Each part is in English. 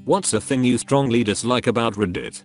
What's a thing you strongly dislike about Reddit?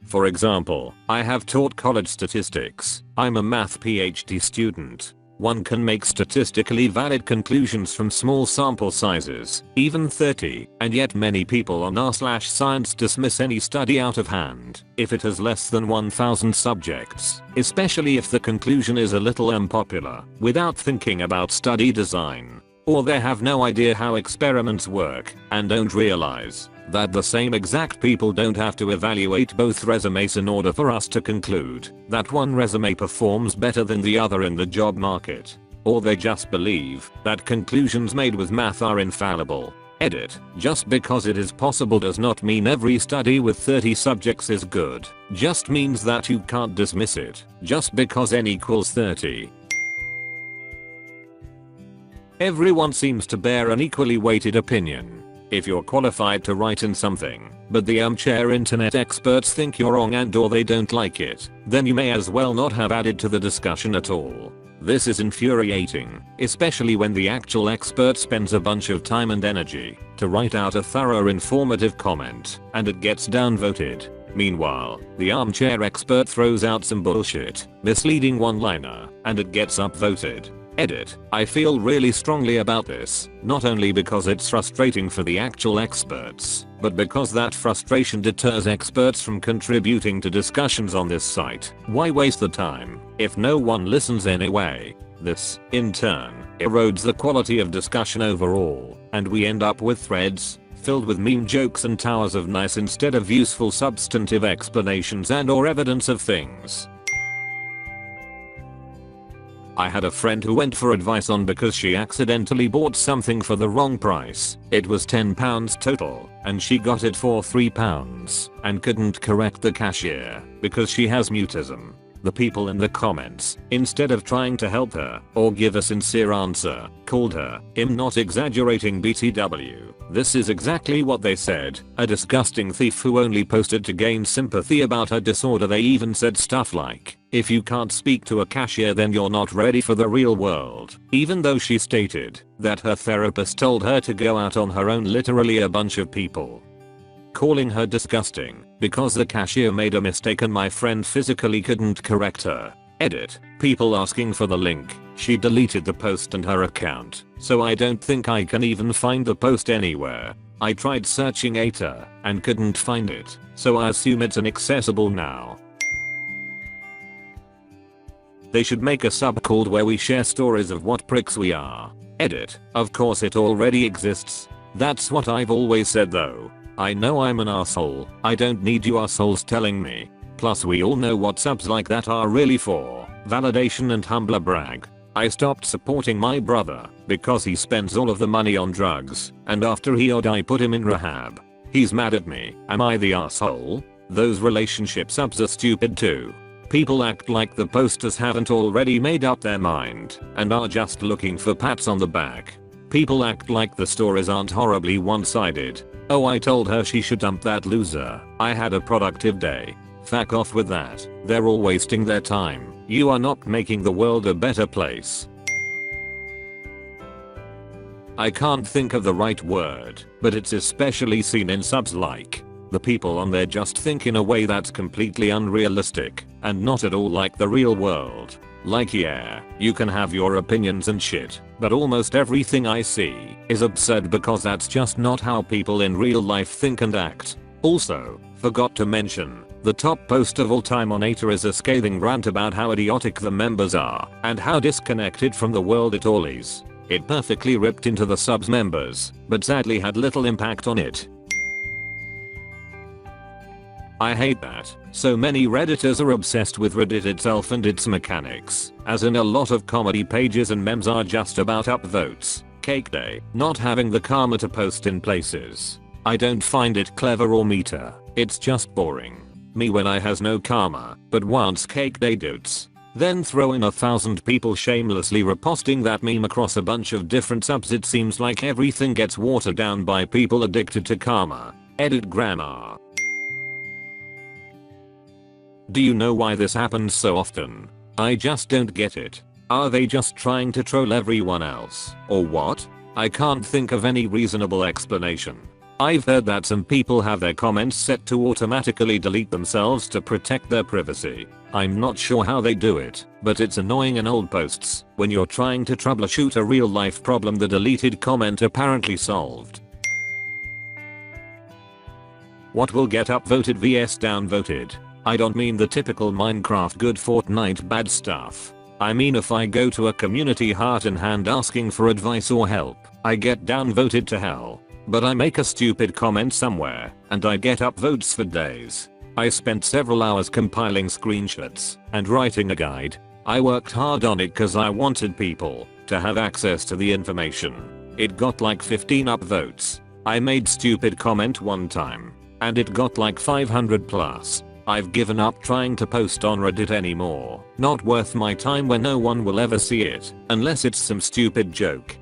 For example, I have taught college statistics. I'm a math PhD student. One can make statistically valid conclusions from small sample sizes, even 30, and yet many people on r/science dismiss any study out of hand if it has less than 1000 subjects, especially if the conclusion is a little unpopular, without thinking about study design. Or they have no idea how experiments work and don't realize that the same exact people don't have to evaluate both resumes in order for us to conclude that one resume performs better than the other in the job market. Or they just believe that conclusions made with math are infallible. Edit. Just because it is possible does not mean every study with 30 subjects is good. Just means that you can't dismiss it just because n equals 30. Everyone seems to bear an equally weighted opinion. If you're qualified to write in something, but the armchair internet experts think you're wrong and or they don't like it, then you may as well not have added to the discussion at all. This is infuriating, especially when the actual expert spends a bunch of time and energy to write out a thorough informative comment, and it gets downvoted. Meanwhile, the armchair expert throws out some bullshit, misleading one-liner, and it gets upvoted. Edit. I feel really strongly about this, not only because it's frustrating for the actual experts, but because that frustration deters experts from contributing to discussions on this site. Why waste the time if no one listens anyway? This, in turn, erodes the quality of discussion overall, and we end up with threads filled with meme jokes and towers of nice instead of useful substantive explanations and or evidence of things. I had a friend who went for advice on because she accidentally bought something for the wrong price. It was £10 total, and she got it for £3 and couldn't correct the cashier because she has mutism. The people in the comments, instead of trying to help her or give a sincere answer, called her, "I'm not exaggerating BTW. This is exactly what they said. A disgusting thief who only posted to gain sympathy about her disorder." They even said stuff like, "If you can't speak to a cashier then you're not ready for the real world," even though she stated that her therapist told her to go out on her own. Literally a bunch of people calling her disgusting because the cashier made a mistake and my friend physically couldn't correct her. Edit. People asking for the link. She deleted the post and her account, so I don't think I can even find the post anywhere. I tried searching ATA and couldn't find it, so I assume it's inaccessible now. They should make a sub called where we share stories of what pricks we are. Edit. Of course it already exists. That's what I've always said though. I know I'm an asshole. I don't need you assholes telling me. Plus we all know what subs like that are really for. Validation and humble brag. I stopped supporting my brother because he spends all of the money on drugs, and after he or I put him in rehab. He's mad at me. Am I the asshole? Those relationship subs are stupid too. People act like the posters haven't already made up their mind and are just looking for pats on the back. People act like the stories aren't horribly one-sided. "Oh, I told her she should dump that loser. I had a productive day." Fuck off with that. They're all wasting their time. You are not making the world a better place. I can't think of the right word, but it's especially seen in subs like the people on there just think in a way that's completely unrealistic and not at all like the real world. Like, yeah, you can have your opinions and shit, but almost everything I see is absurd because that's just not how people in real life think and act. Also, forgot to mention, the top post of all time on ATA is a scathing rant about how idiotic the members are and how disconnected from the world it all is. It perfectly ripped into the subs members, but sadly had little impact on it. I hate that so many redditors are obsessed with Reddit itself and its mechanics, as in a lot of comedy pages and memes are just about upvotes, cake day, not having the karma to post in places. I don't find it clever or meta, it's just boring. Me when I has no karma, but wants cake day dudes. Then throw in 1,000 people shamelessly reposting that meme across a bunch of different subs. It seems like everything gets watered down by people addicted to karma. Edit grammar. Do you know why this happens so often? I just don't get it. Are they just trying to troll everyone else, or what? I can't think of any reasonable explanation. I've heard that some people have their comments set to automatically delete themselves to protect their privacy. I'm not sure how they do it, but it's annoying in old posts. When you're trying to troubleshoot a real life problem, the deleted comment apparently solved. What will get upvoted vs downvoted? I don't mean the typical Minecraft good Fortnite bad stuff. I mean if I go to a community heart in hand asking for advice or help, I get downvoted to hell. But I make a stupid comment somewhere, and I get upvotes for days. I spent several hours compiling screenshots and writing a guide. I worked hard on it cause I wanted people to have access to the information. It got like 15 upvotes. I made stupid comment one time, and it got like 500 plus. I've given up trying to post on Reddit anymore. Not worth my time when no one will ever see it, unless it's some stupid joke.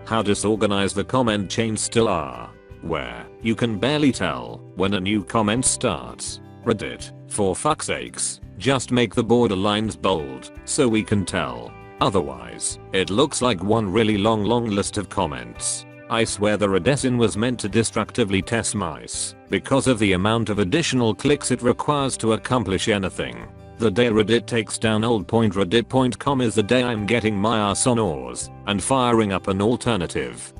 How disorganized the comment chains still are, where you can barely tell when a new comment starts. Reddit, for fuck's sakes, just make the border lines bold so we can tell. Otherwise, it looks like one really long list of comments. I swear the Redessin was meant to destructively test mice because of the amount of additional clicks it requires to accomplish anything. The day Reddit takes down old.reddit.com is the day I'm getting my ass on oars and firing up an alternative.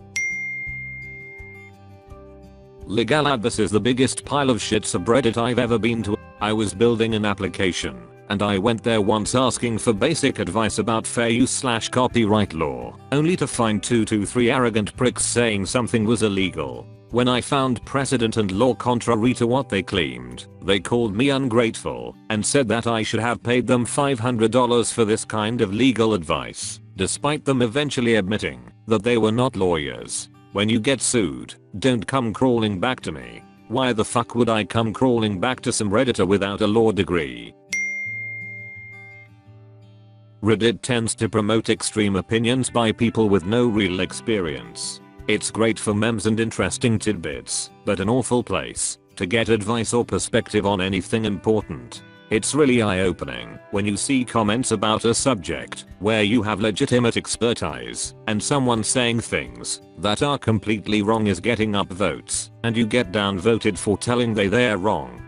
Legalad, this is the biggest pile of shit subreddit I've ever been to. I was building an application and I went there once asking for basic advice about fair use / copyright law, only to find 2 to 3 arrogant pricks saying something was illegal. When I found precedent and law contrary to what they claimed, they called me ungrateful and said that I should have paid them $500 for this kind of legal advice, despite them eventually admitting that they were not lawyers. When you get sued, don't come crawling back to me. Why the fuck would I come crawling back to some Redditor without a law degree? Reddit tends to promote extreme opinions by people with no real experience. It's great for memes and interesting tidbits, but an awful place to get advice or perspective on anything important. It's really eye-opening when you see comments about a subject where you have legitimate expertise and someone saying things that are completely wrong is getting upvotes, and you get downvoted for telling they're wrong.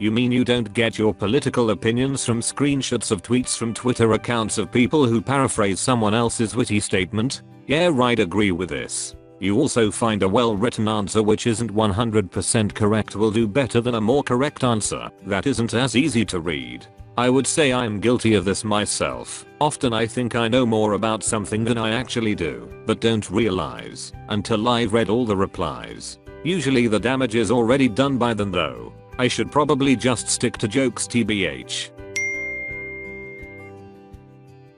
You mean you don't get your political opinions from screenshots of tweets from Twitter accounts of people who paraphrase someone else's witty statement? Yeah, right, agree with this. You also find a well-written answer which isn't 100% correct will do better than a more correct answer that isn't as easy to read. I would say I'm guilty of this myself. Often I think I know more about something than I actually do, but don't realize until I've read all the replies. Usually the damage is already done by then though. I should probably just stick to jokes tbh.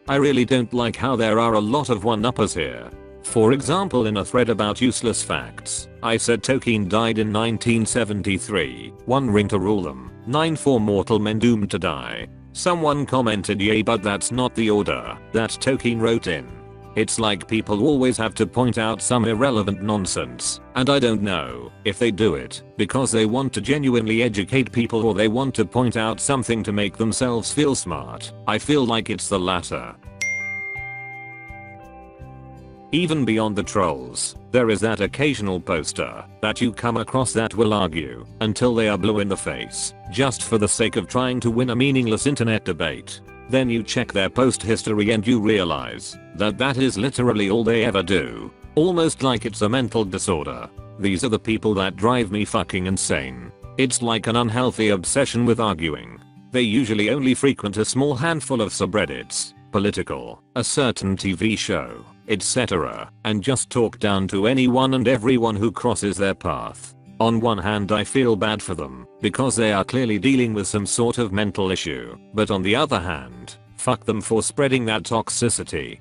I really don't like how there are a lot of one-uppers here. For example, in a thread about useless facts, I said Tolkien died in 1973, one ring to rule them, 9 for mortal men doomed to die. Someone commented, yay, but that's not the order that Tolkien wrote in. It's like people always have to point out some irrelevant nonsense, and I don't know if they do it because they want to genuinely educate people or they want to point out something to make themselves feel smart. I feel like it's the latter. Even beyond the trolls, there is that occasional poster that you come across that will argue until they are blue in the face, just for the sake of trying to win a meaningless internet debate. Then you check their post history and you realize that that is literally all they ever do, almost like it's a mental disorder. These are the people that drive me fucking insane. It's like an unhealthy obsession with arguing. They usually only frequent a small handful of subreddits, political, a certain TV show, etc., and just talk down to anyone and everyone who crosses their path. On one hand, I feel bad for them because they are clearly dealing with some sort of mental issue, but on the other hand, fuck them for spreading that toxicity.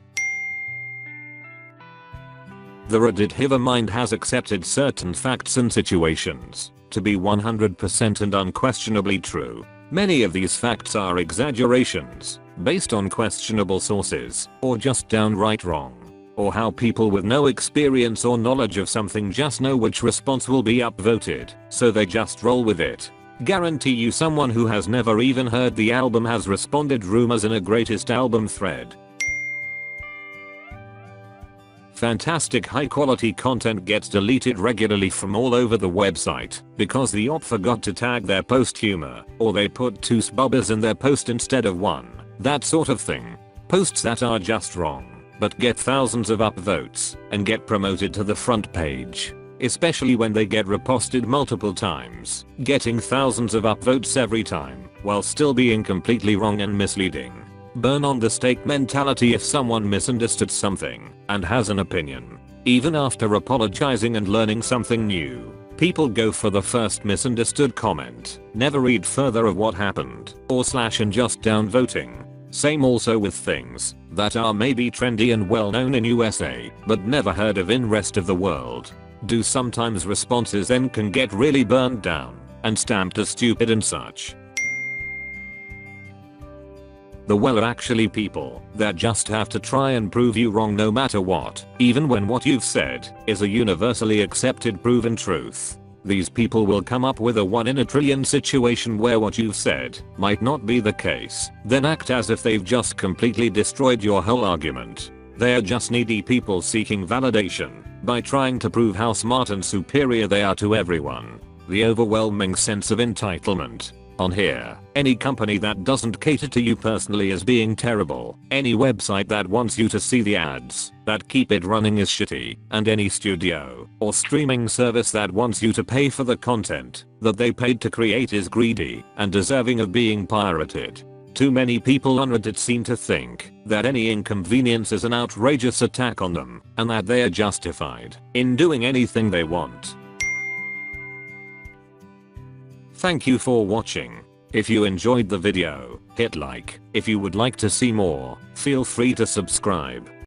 The Reddit hive mind has accepted certain facts and situations to be 100% and unquestionably true. Many of these facts are exaggerations based on questionable sources or just downright wrong, or how people with no experience or knowledge of something just know which response will be upvoted, so they just roll with it. Guarantee you someone who has never even heard the album has responded rumors in a greatest album thread. Fantastic high quality content gets deleted regularly from all over the website because the op forgot to tag their post humor, or they put 2 sbubbers in their post instead of 1, that sort of thing. Posts that are just wrong, but get thousands of upvotes and get promoted to the front page. Especially when they get reposted multiple times, getting thousands of upvotes every time, while still being completely wrong and misleading. Burn on the stake mentality if someone misunderstood something and has an opinion. Even after apologizing and learning something new, people go for the first misunderstood comment, never read further of what happened, or slash and just downvoting. Same also with things that are maybe trendy and well known in USA, but never heard of in rest of the world. Do sometimes responses then can get really burned down and stamped as stupid and such. The well are actually people that just have to try and prove you wrong no matter what, even when what you've said is a universally accepted proven truth. These people will come up with a 1 in a trillion situation where what you've said might not be the case, then act as if they've just completely destroyed your whole argument. They are just needy people seeking validation by trying to prove how smart and superior they are to everyone. The overwhelming sense of entitlement. On here, any company that doesn't cater to you personally is being terrible, any website that wants you to see the ads that keep it running is shitty, and any studio or streaming service that wants you to pay for the content that they paid to create is greedy and deserving of being pirated. Too many people on Reddit seem to think that any inconvenience is an outrageous attack on them, and that they are justified in doing anything they want. Thank you for watching. If you enjoyed the video, hit like. If you would like to see more, feel free to subscribe.